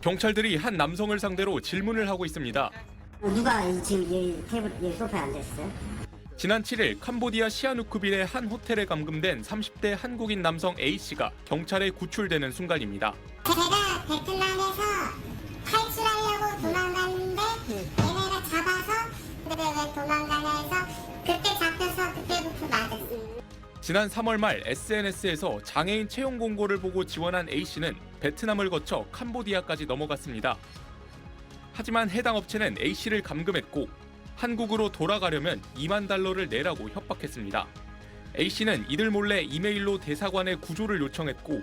경찰들이 한 남성을 상대로 질문을 하고 있습니다. 누가 지금 이 테이블, 이 소파에 앉아있어요? 지난 7일 캄보디아 시아누크빌의 한 호텔에 감금된 30대 한국인 남성 A씨가 경찰에 구출되는 순간입니다. 제가 베트남에서 탈출하려고 도망갔는데 얘네가 잡아서 근데 왜 도망가냐 해서 그때 잡혀서 그때부터 맞았어요. 지난 3월 말 SNS에서 장애인 채용 공고를 보고 지원한 A씨는 베트남을 거쳐 캄보디아까지 넘어갔습니다. 하지만 해당 업체는 A씨를 감금했고 한국으로 돌아가려면 2만 달러를 내라고 협박했습니다. A씨는 이들 몰래 이메일로 대사관에 구조를 요청했고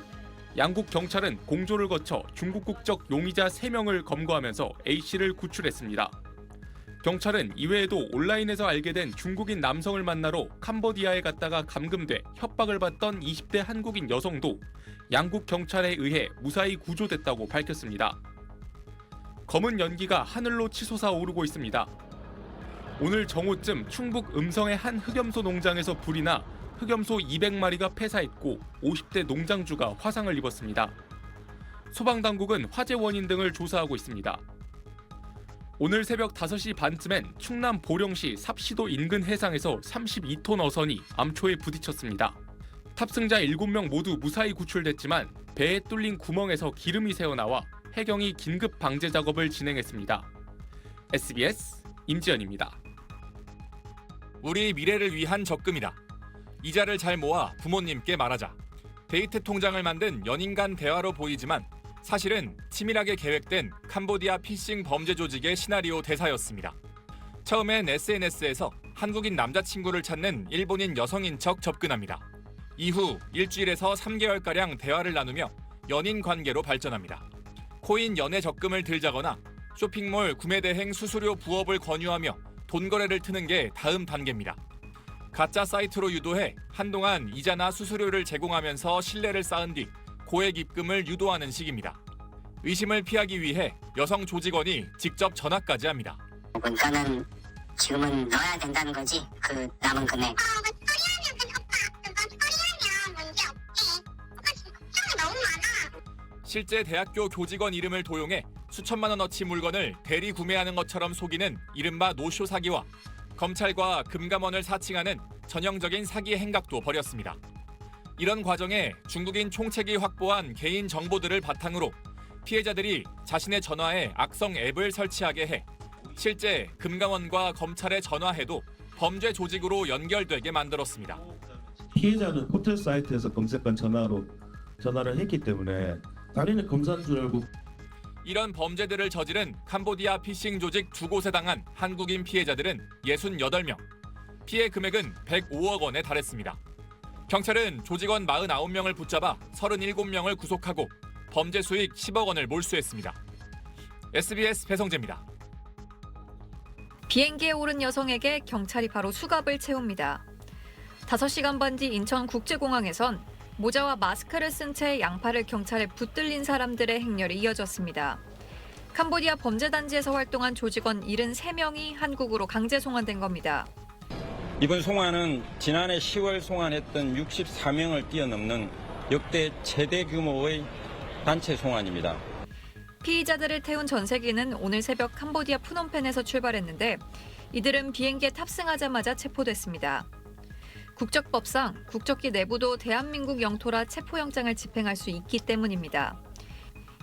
양국 경찰은 공조를 거쳐 중국 국적 용의자 3명을 검거하면서 A씨를 구출했습니다. 경찰은 이외에도 온라인에서 알게 된 중국인 남성을 만나러 캄보디아에 갔다가 감금돼 협박을 받던 20대 한국인 여성도 양국 경찰에 의해 무사히 구조됐다고 밝혔습니다. 검은 연기가 하늘로 치솟아 오르고 있습니다. 오늘 정오쯤 충북 음성의 한 흑염소 농장에서 불이 나 흑염소 200마리가 폐사했고 50대 농장주가 화상을 입었습니다. 소방당국은 화재 원인 등을 조사하고 있습니다. 오늘 새벽 5시 반쯤엔 충남 보령시 삽시도 인근 해상에서 32톤 어선이 암초에 부딪혔습니다. 탑승자 7명 모두 무사히 구출됐지만 배에 뚫린 구멍에서 기름이 새어나와 해경이 긴급 방제 작업을 진행했습니다. SBS 임지연입니다. 우리 미래를 위한 적금이다. 이자를 잘 모아 부모님께 말하자. 데이트 통장을 만든 연인 간 대화로 보이지만 사실은 치밀하게 계획된 캄보디아 피싱 범죄 조직의 시나리오 대사였습니다. 처음엔 SNS에서 한국인 남자친구를 찾는 일본인 여성인 척 접근합니다. 이후 일주일에서 3개월가량 대화를 나누며 연인 관계로 발전합니다. 코인 연애 적금을 들자거나 쇼핑몰 구매대행 수수료 부업을 권유하며 돈거래를 트는 게 다음 단계입니다. 가짜 사이트로 유도해 한동안 이자나 수수료를 제공하면서 신뢰를 쌓은 뒤 고액 입금을 유도하는 식입니다. 의심을 피하기 위해 여성 조직원이 직접 전화까지 합니다. 문자는 지금은 넣어야 된다는 거지? 그 남은 금액. 처리하면 돼, 오빠. 그거 처리하면 문제 없지. 오빠 지금 걱정이 너무 많아. 실제 대학교 교직원 이름을 도용해 수천만 원어치 물건을 대리 구매하는 것처럼 속이는 이른바 노쇼 사기와 검찰과 금감원을 사칭하는 전형적인 사기 행각도 벌였습니다. 이런 과정에 중국인 총책이 확보한 개인 정보들을 바탕으로 피해자들이 자신의 전화에 악성 앱을 설치하게 해 실제 금감원과 검찰에 전화해도 범죄 조직으로 연결되게 만들었습니다. 피해자는 호텔 사이트에서 검색한 전화를 했기 때문에 당연히 검사인 줄 알고. 이런 범죄들을 저지른 캄보디아 피싱 조직 2곳에 당한 한국인 피해자들은 68명. 피해 금액은 105억 원에 달했습니다. 경찰은 조직원 49명을 붙잡아 37명을 구속하고 범죄 수익 10억 원을 몰수했습니다. SBS 배성재입니다. 비행기에 오른 여성에게 경찰이 바로 수갑을 채웁니다. 5시간 반 뒤 인천국제공항에선 모자와 마스크를 쓴 채 양팔을 경찰에 붙들린 사람들의 행렬이 이어졌습니다. 캄보디아 범죄단지에서 활동한 조직원 73명이 한국으로 강제 송환된 겁니다. 이번 송환은 지난해 10월 송환했던 64명을 뛰어넘는 역대 최대 규모의 단체 송환입니다. 피의자들을 태운 전세기는 오늘 새벽 캄보디아 푸놈펜에서 출발했는데 이들은 비행기에 탑승하자마자 체포됐습니다. 국적법상 국적기 내부도 대한민국 영토라 체포영장을 집행할 수 있기 때문입니다.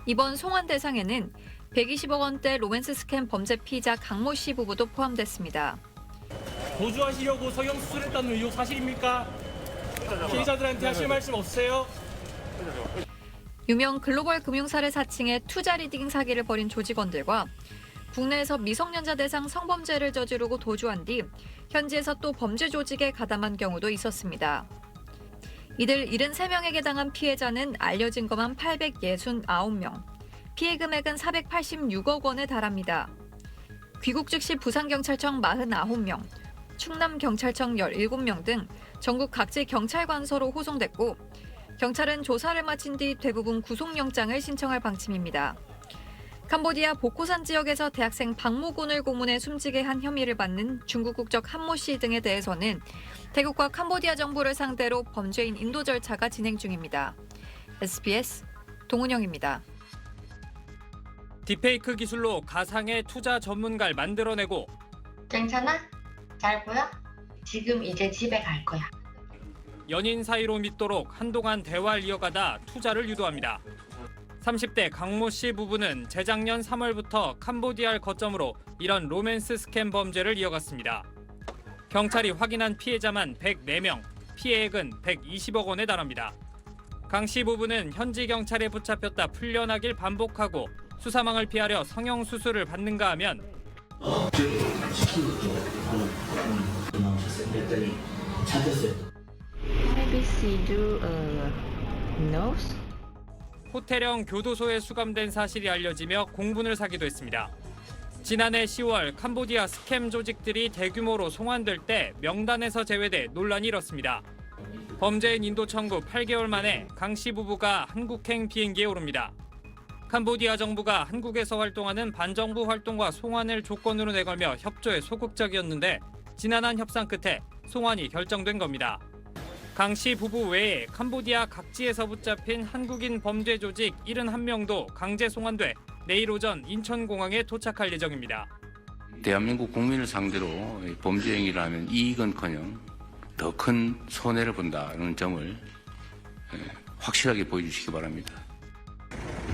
이번 송환 대상에는 120억 원대 로맨스 스캠 범죄 피의자 강모 씨 부부도 포함됐습니다. 도주하시려고 성형 수술했다는 의혹 사실입니까? 피해자들한테 하실 말씀 없으세요? 유명 글로벌 금융사를 사칭해 투자 리딩 사기를 벌인 조직원들과 국내에서 미성년자 대상 성범죄를 저지르고 도주한 뒤 현지에서 또 범죄 조직에 가담한 경우도 있었습니다. 이들 73명에게 당한 피해자는 알려진 것만 869명, 피해 금액은 486억 원에 달합니다. 귀국 즉시 부산경찰청 49명, 충남경찰청 17명 등 전국 각지 경찰관서로 호송됐고 경찰은 조사를 마친 뒤 대부분 구속영장을 신청할 방침입니다. 캄보디아 보코산 지역에서 대학생 박모군을 고문해 숨지게 한 혐의를 받는 중국 국적 한모 씨 등에 대해서는 태국과 캄보디아 정부를 상대로 범죄인 인도 절차가 진행 중입니다. SBS 동은영입니다. 딥페이크 기술로 가상의 투자 전문가를 만들어내고 괜찮아? 잘 보여? 지금 이제 집에 갈 거야. 연인 사이로 믿도록 한동안 대화를 이어가다 투자를 유도합니다. 30대 강모 씨 부부는 재작년 3월부터 캄보디아를 거점으로 이런 로맨스 스캠 범죄를 이어갔습니다. 경찰이 확인한 피해자만 104명, 피해액은 120억 원에 달합니다. 강 씨 부부는 현지 경찰에 붙잡혔다 풀려나길 반복하고 수사망을 피하려 성형수술을 받는가 하면 호텔형 교도소에 수감된 사실이 알려지며 공분을 사기도 했습니다. 지난해 10월 캄보디아 스캠 조직들이 대규모로 송환될 때 명단에서 제외돼 논란이 일었습니다. 범죄인 인도 청구 8개월 만에 강 씨 부부가 한국행 비행기에 오릅니다. 캄보디아 정부가 한국에서 활동하는 반정부 활동과 송환을 조건으로 내걸며 협조에 소극적이었는데 지난한 협상 끝에 송환이 결정된 겁니다. 강 씨 부부 외에 캄보디아 각지에서 붙잡힌 한국인 범죄 조직 71명도 강제 송환돼 내일 오전 인천공항에 도착할 예정입니다. 대한민국 국민을 상대로 범죄 행위를 하면 이익은커녕 더 큰 손해를 본다는 점을 확실하게 보여주시기 바랍니다.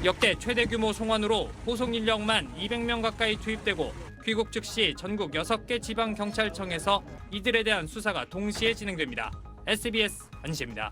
역대 최대 규모 송환으로 호송 인력만 200명 가까이 투입되고 귀국 즉시 전국 6개 지방경찰청에서 이들에 대한 수사가 동시에 진행됩니다. SBS 안시입니다.